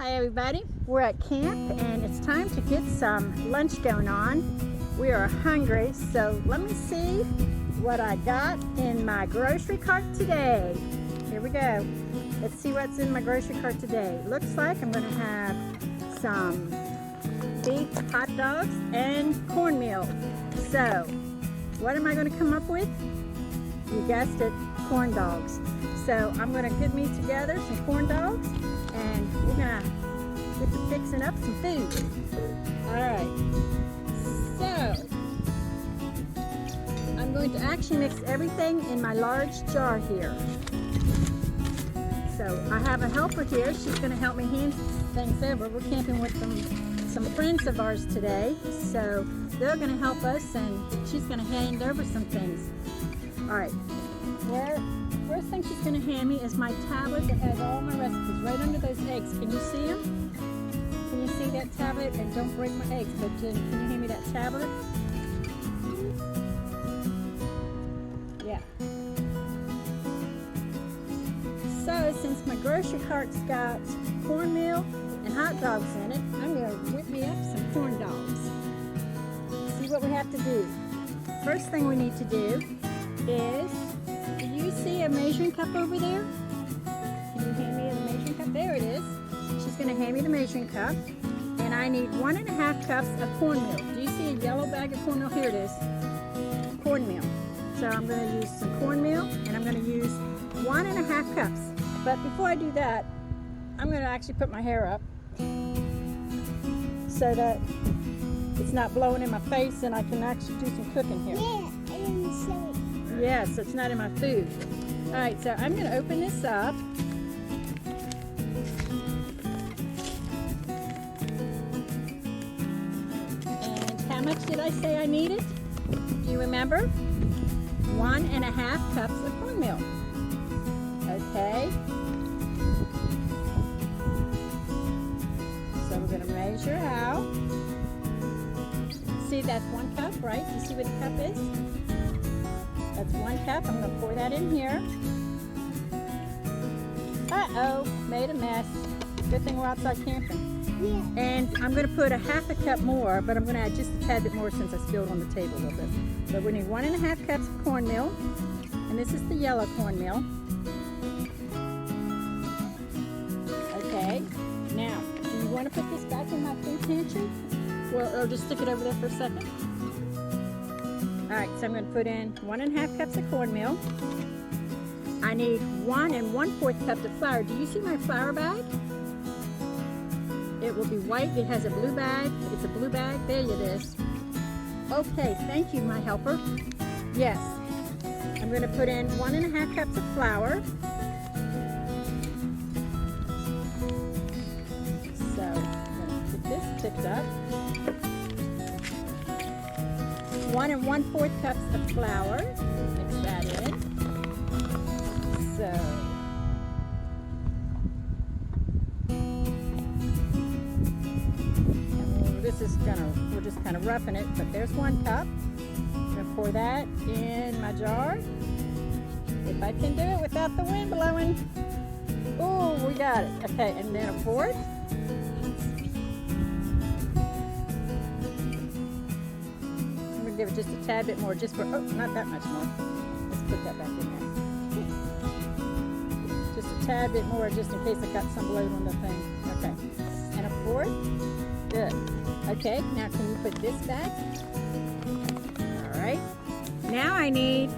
Hi everybody, we're at camp and it's time to get some lunch going on. We are hungry, so let me see what I got in my grocery cart today. Here we go. Let's see what's in my grocery cart today. Looks like I'm going to have some beef hot dogs and cornmeal. So, what am I going to come up with? You guessed it, corn dogs. So I'm going to get me together some corn dogs and we're going to get to fixing up some food. Alright, so I'm going to actually mix everything in my large jar here. So I have a helper here. She's going to help me hand things over. We're camping with some friends of ours today. So they're going to help us and she's going to hand over some things. Alright, first thing she's going to hand me is my tablet that has all my recipes right under those eggs. Can you see them? Can you see that tablet? And don't break my eggs, but can you hand me that tablet? Yeah. So since my grocery cart's got cornmeal and hot dogs in it, I'm going to whip me up some corn dogs. See what we have to do. First thing we need to do is, do you see a measuring cup over there? Can you hand me the measuring cup? There it is. She's going to hand me the measuring cup. And I need 1.5 cups of cornmeal. Do you see a yellow bag of cornmeal? Here it is. Cornmeal. So I'm going to use some cornmeal and I'm going to use 1.5 cups. But before I do that, I'm going to actually put my hair up so that it's not blowing in my face and I can actually do some cooking here. Yeah, and so Yes, it's not in my food. Alright, so I'm going to open this up. And how much did I say I needed? Do you remember? 1.5 cups of cornmeal. Okay. So we're going to measure out. See, that's 1 cup, right? You see what the cup is? That's 1 cup. I'm going to pour that in here. Uh-oh, made a mess. Good thing we're outside camping. yeah. And I'm going to put 1/2 cup more, but I'm going to add just a tad bit more since I spilled on the table a little bit. But we need 1.5 cups of cornmeal, and this is the yellow cornmeal. Okay, now, do you want to put this back in my food pantry? Or just stick it over there for a second? Alright, so I'm going to put in 1.5 cups of cornmeal. I need 1 1/4 cups of flour. Do you see my flour bag? It will be white. It has a blue bag. It's a blue bag. There it is. Okay, thank you, my helper. Yes, I'm going to put in 1.5 cups of flour. So I'm going to get this picked up. 1 1/4 cups of flour. Mix that in. So we're just kind of roughing it, but there's 1 cup. I'm gonna pour that in my jar. If I can do it without the wind blowing. Oh, we got it. Okay, and then a fourth. Give it just a tad bit more, just for, oh, not that much more. Let's put that back in there. Just a tad bit more, just in case I got some load on the thing. Okay, and a fourth. Good. Okay, now can you put this back? All right. Now I need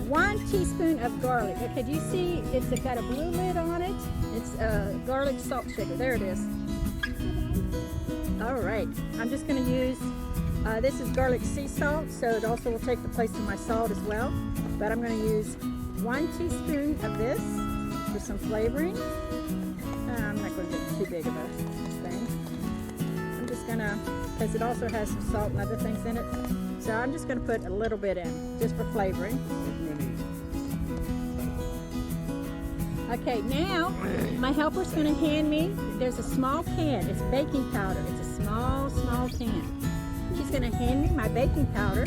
1 teaspoon of garlic. Okay, do you see it's got a blue lid on it? It's garlic salt shaker. There it is. All right, I'm just going to use this is garlic sea salt, so it also will take the place of my salt as well. But I'm going to use 1 teaspoon of this for some flavoring. I'm not going to get too big of a thing. I'm just going to, because it also has some salt and other things in it. So I'm just going to put a little bit in, just for flavoring. Okay, now my helper's going to hand me, there's a small can. It's baking powder. It's a small can. She's going to hand me my baking powder,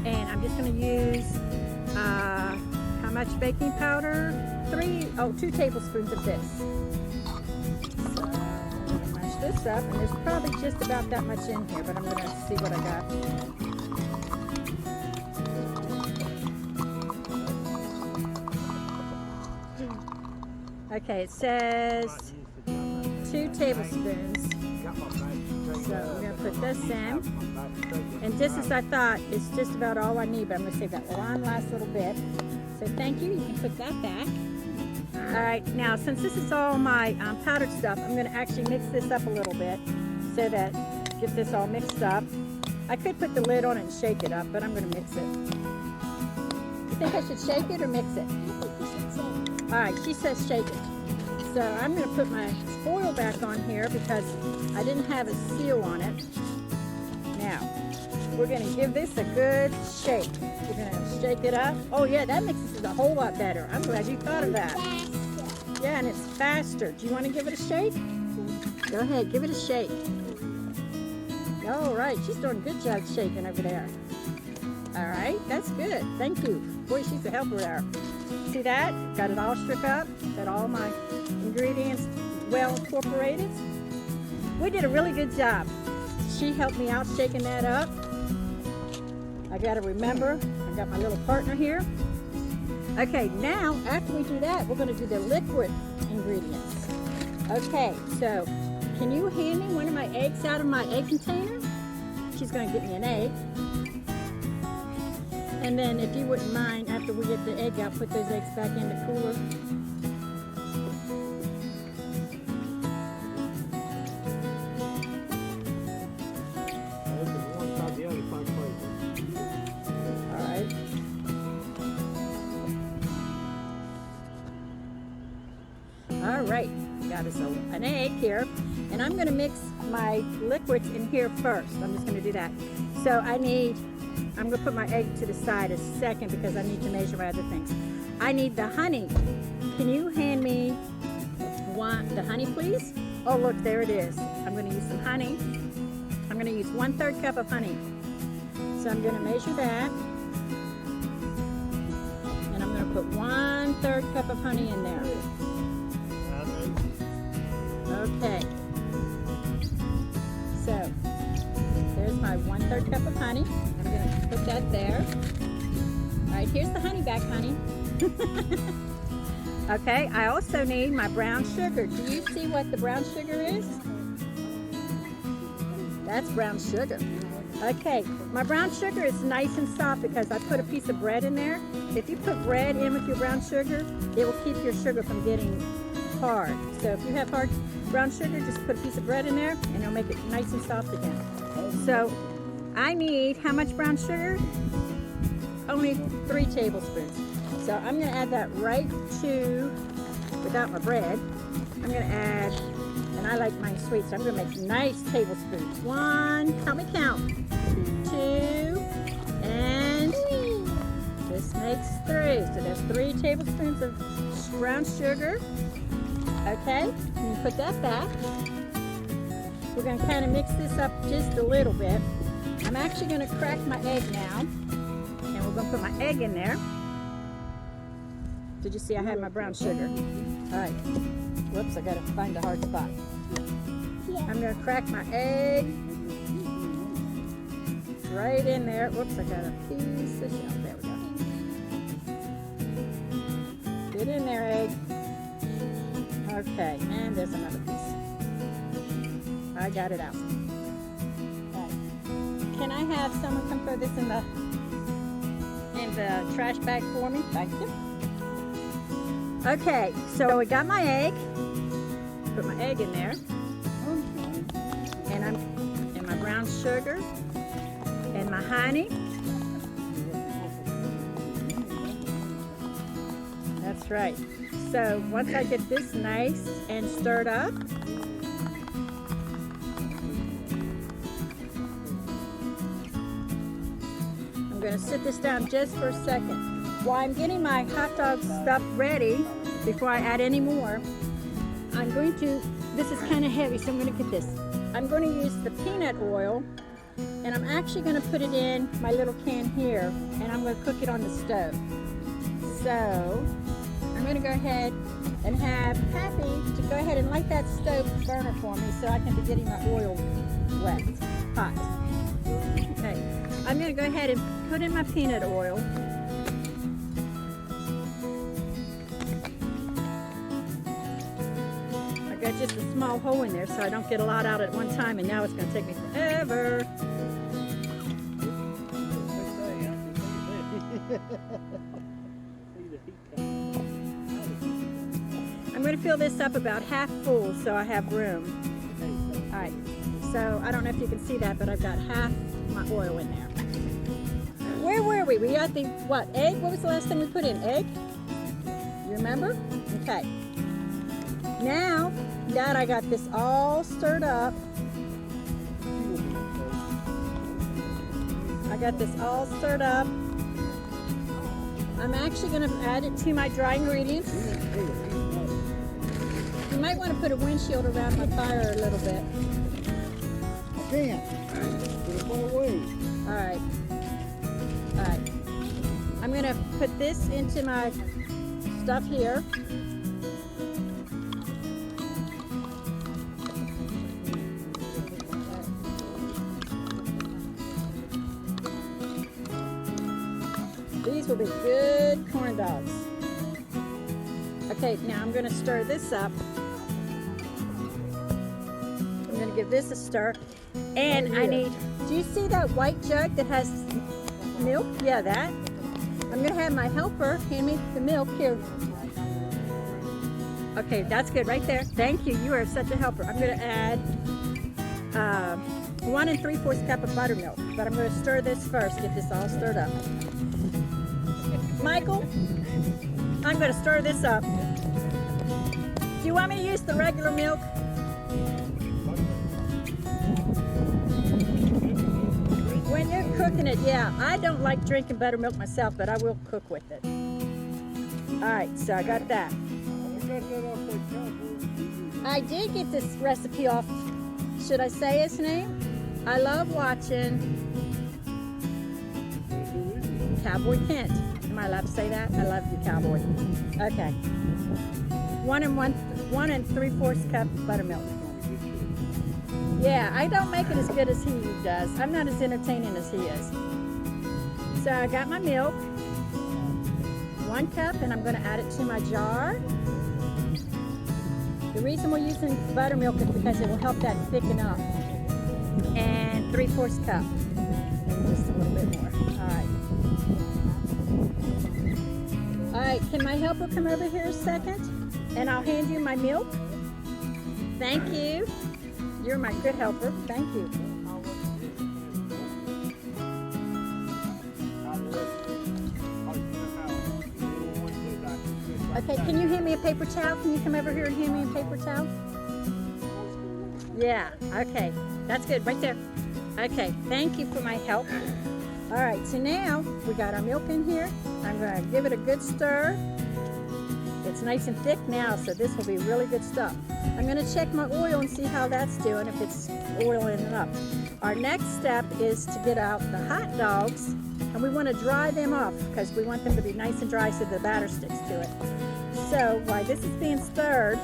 and I'm just going to use, how much baking powder? 2 tablespoons of this. So, this up, and there's probably just about that much in here, but I'm going to see what I got. Okay, it says 2 tablespoons. So I'm going to put this in. And just as I thought, it's just about all I need, but I'm going to save that one last little bit. So thank you. You can put that back. All right, now since this is all my powdered stuff, I'm going to actually mix this up a little bit so that get this all mixed up. I could put the lid on it and shake it up, but I'm going to mix it. You think I should shake it or mix it? I think you should say it. All right, she says shake it. So I'm going to put my foil back on here because I didn't have a seal on it. Now, we're going to give this a good shake. We're going to shake it up. Oh yeah, that makes it a whole lot better. I'm glad you thought of that. Faster. Yeah, and it's faster. Do you want to give it a shake? Go ahead, give it a shake. All right, she's doing a good job shaking over there. All right, that's good. Thank you. Boy, she's a helper there. See that? Got it all shook up. Got all my ingredients well incorporated. We did a really good job. She helped me out shaking that up. I got to remember, I got my little partner here. Okay, now after we do that, we're going to do the liquid ingredients. Okay, so can you hand me one of my eggs out of my egg container? She's going to get me an egg. And then if you wouldn't mind, after we get the egg out, put those eggs back in the cooler. All right, got us an egg here, and I'm going to mix my liquids in here first. I'm just going to do that. So I'm going to put my egg to the side a second because I need to measure my other things. I need the honey. Can you hand me the honey, please? Oh, look, there it is. I'm going to use some honey. I'm going to use 1/3 cup of honey. So I'm going to measure that, and I'm going to put 1/3 cup of honey in there. Okay, so there's my 1/3 cup of honey. I'm going to put that there. All right, here's the honey back, honey. Okay, I also need my brown sugar. Do you see what the brown sugar is? That's brown sugar. Okay, my brown sugar is nice and soft because I put a piece of bread in there. If you put bread in with your brown sugar, it will keep your sugar from getting hard. So if you have hard brown sugar, just put a piece of bread in there and it'll make it nice and soft again. So I need how much brown sugar? Only 3 tablespoons. So I'm going to add that right to, without my bread, I'm going to add, and I like mine sweet, so I'm going to make nice tablespoons. 1, help me count, 2, and this makes 3. So there's 3 tablespoons of brown sugar. Okay, and put that back. We're going to kind of mix this up just a little bit. I'm actually going to crack my egg now, and we're going to put my egg in there. Did you see I had my brown sugar? All right. Whoops, I got to find the hard spot. I'm going to crack my egg right in there. Whoops, I got a piece of shell. There we go. Get in there, egg. Okay, and there's another piece. I got it out. Right. Can I have someone come throw this in the trash bag for me? Thank you. Okay, so we got my egg. Put my egg in there. And my brown sugar and my honey. That's right. So once I get this nice and stirred up, I'm going to sit this down just for a second. While I'm getting my hot dog stuff ready, before I add any more, I'm going to, this is kind of heavy, so I'm going to get this. I'm going to use the peanut oil, and I'm actually going to put it in my little can here, and I'm going to cook it on the stove. So I'm going to go ahead and have Happy to go ahead and light that stove burner for me so I can be getting my oil wet, hot. Okay, I'm going to go ahead and put in my peanut oil. I got just a small hole in there so I don't get a lot out at one time, and now it's going to take me forever. I'm going to fill this up about half full so I have room. Alright, so I don't know if you can see that, but I've got half my oil in there. Where were we? We got the, what, egg? What was the last thing we put in? Egg? You remember? Okay. Now that I got this all stirred up, I'm actually going to add it to my dry ingredients. You might want to put a windshield around my fire a little bit. I can't. Put it far away. Alright. Alright. I'm going to put this into my stuff here. These will be good corn dogs. Okay, now I'm going to stir this up. I'm going to give this a stir. And I need, do you see that white jug that has milk? Yeah, that. I'm going to have my helper hand me the milk here. Okay, that's good right there. Thank you. You are such a helper. I'm going to add 1 3/4 cup of buttermilk. But I'm going to stir this first, get this all stirred up. Michael, I'm going to stir this up. Do you want me to use the regular milk? When you're cooking it, yeah. I don't like drinking buttermilk myself, but I will cook with it. Alright, so I got that. I did get this recipe off, should I say his name? I love watching Cowboy Kent. Am I allowed to say that? I love you, Cowboy. Okay. 1 3/4 cup buttermilk. Yeah, I don't make it as good as he does. I'm not as entertaining as he is. So I got my milk, 1 cup, and I'm going to add it to my jar. The reason we're using buttermilk is because it will help that thicken up. And 3/4 cup. Just a little bit more. All right, can my helper come over here a second? And I'll hand you my milk. Thank you. You're my good helper. Thank you. Okay, can you hand me a paper towel? Can you come over here and hand me a paper towel? Yeah, okay. That's good, right there. Okay, thank you for my help. All right, so now we got our milk in here. I'm going to give it a good stir. It's nice and thick now, so this will be really good stuff. I'm going to check my oil and see how that's doing, if it's oiling it up. Our next step is to get out the hot dogs, and we want to dry them off because we want them to be nice and dry so the batter sticks to it. So while this is being stirred,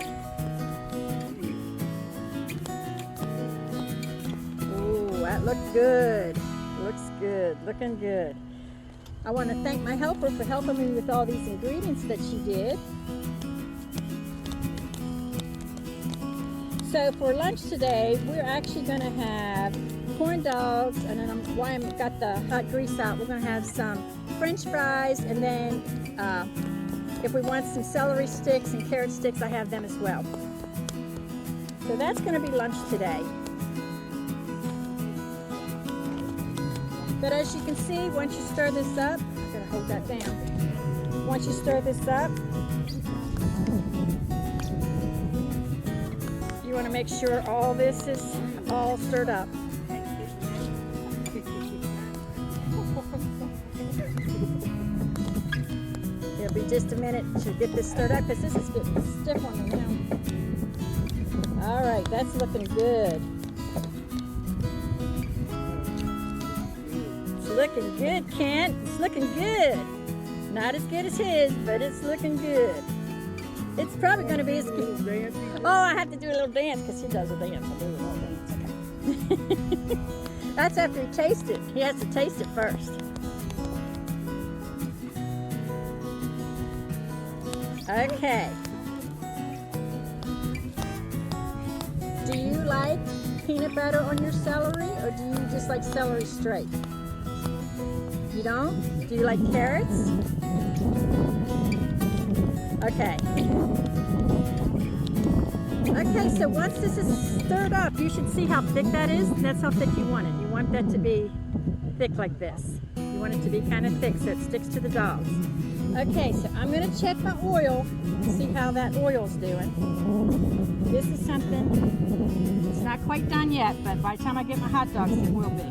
ooh, that looked good. Looks good, looking good. I want to thank my helper for helping me with all these ingredients that she did. So for lunch today, we're actually going to have corn dogs, and then while I've got the hot grease out, we're going to have some French fries, and then if we want some celery sticks and carrot sticks, I have them as well. So that's going to be lunch today. But as you can see, once you stir this up, I'm going to hold that down. Once you stir this up, you want to make sure all this is all stirred up. It'll be just a minute to get this stirred up because this is getting stiff on me now. All right, that's looking good. Looking good, Kent. It's looking good. Not as good as his, but it's looking good. It's probably going to be as A little dancing. Oh, I have to do a little dance because he does a dance. I'll do a little dance. Okay. That's after he tastes it. He has to taste it first. Okay. Do you like peanut butter on your celery, or do you just like celery straight? You don't? Do you like carrots? Okay. Okay, so once this is stirred up, you should see how thick that is. That's how thick you want it. You want that to be thick like this. You want it to be kind of thick so it sticks to the dogs. Okay, so I'm going to check my oil, see how that oil's doing. This is something, it's not quite done yet, but by the time I get my hot dogs, it will be.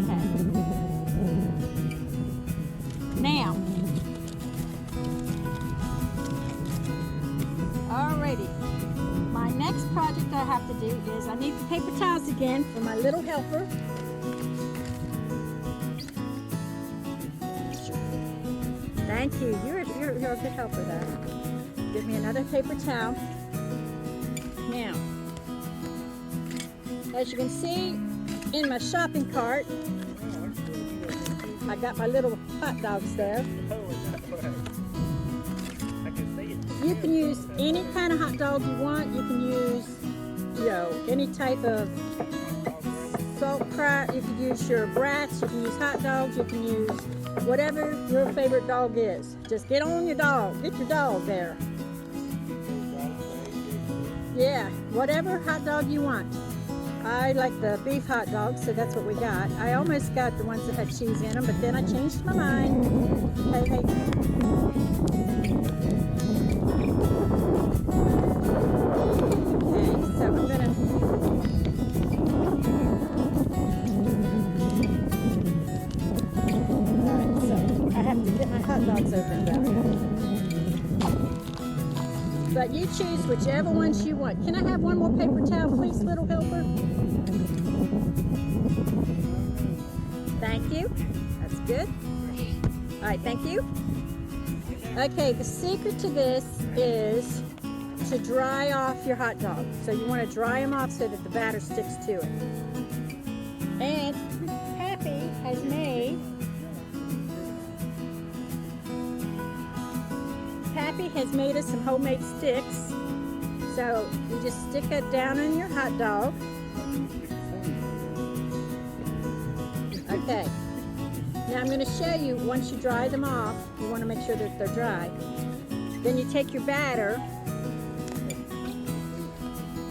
Okay. Now, alrighty, my next project I have to do is I need the paper towels again for my little helper. Thank you. You're a good helper there. Give me another paper towel. Now, as you can see in my shopping cart, I got my little hot dogs there. You can use any kind of hot dog you want. You can use, any type of salt crack. You can use your brats. You can use hot dogs. You can use whatever your favorite dog is. Just get on your dog. Get your dog there. Yeah, whatever hot dog you want. I like the beef hot dogs, so that's what we got. I almost got the ones that had cheese in them, but then I changed my mind. Hey. Okay, so I'm gonna... Alright, so I have to get my hot dogs opened up. But you choose whichever ones you want. Can I have one more paper towel, please, little helper? Thank you. That's good. All right, thank you. Okay, the secret to this is to dry off your hot dog. So you want to dry them off so that the batter sticks to it. And Happy has made us some homemade sticks. So you just stick it down in your hot dog. Okay. Now I'm going to show you, once you dry them off, you want to make sure that they're dry. Then you take your batter.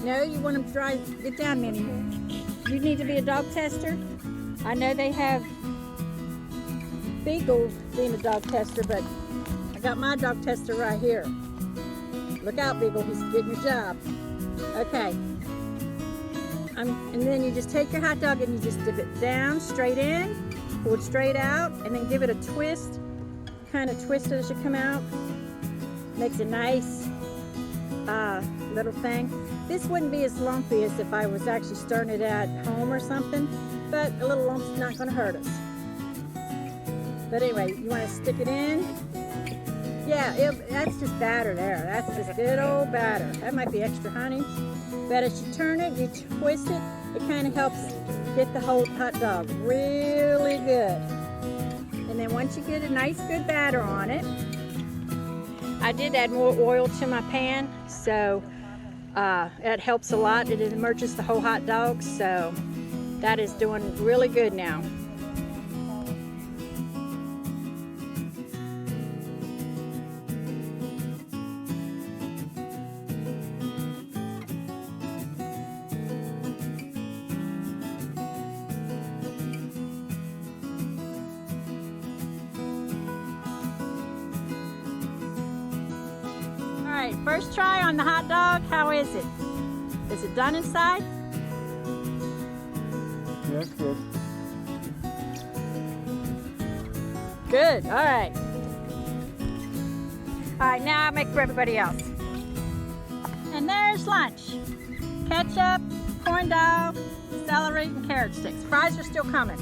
No, you want them dry. Get down, Minnie. You need to be a dog tester. I know they have Beagle being a dog tester, but I got my dog tester right here. Look out, Beagle, he's getting your job. Okay. And then you just take your hot dog and you just dip it down, straight in, pull it straight out, and then give it a twist. Kind of twist it as you come out. Makes a nice little thing. This wouldn't be as lumpy as if I was actually stirring it at home or something, but a little lump's not going to hurt us. But anyway, you want to stick it in. Yeah, that's just batter there. That's just good old batter. That might be extra honey. But as you turn it, you twist it, it kind of helps get the whole hot dog really good. And then once you get a nice good batter on it, I did add more oil to my pan, so it helps a lot. It immerses the whole hot dog, so that is doing really good now. All right, first try on the hot dog. How is it? Is it done inside? Yes, good. Good, all right. All right, now I'll make for everybody else. And there's lunch. Ketchup, corn dog, celery, and carrot sticks. Fries are still coming.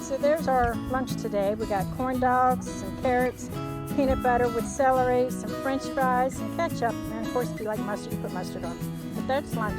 So So there's our lunch today. We got corn dogs, some carrots, peanut butter with celery, some french fries, some ketchup, and of course if you like mustard, you put mustard on. But that's lunch.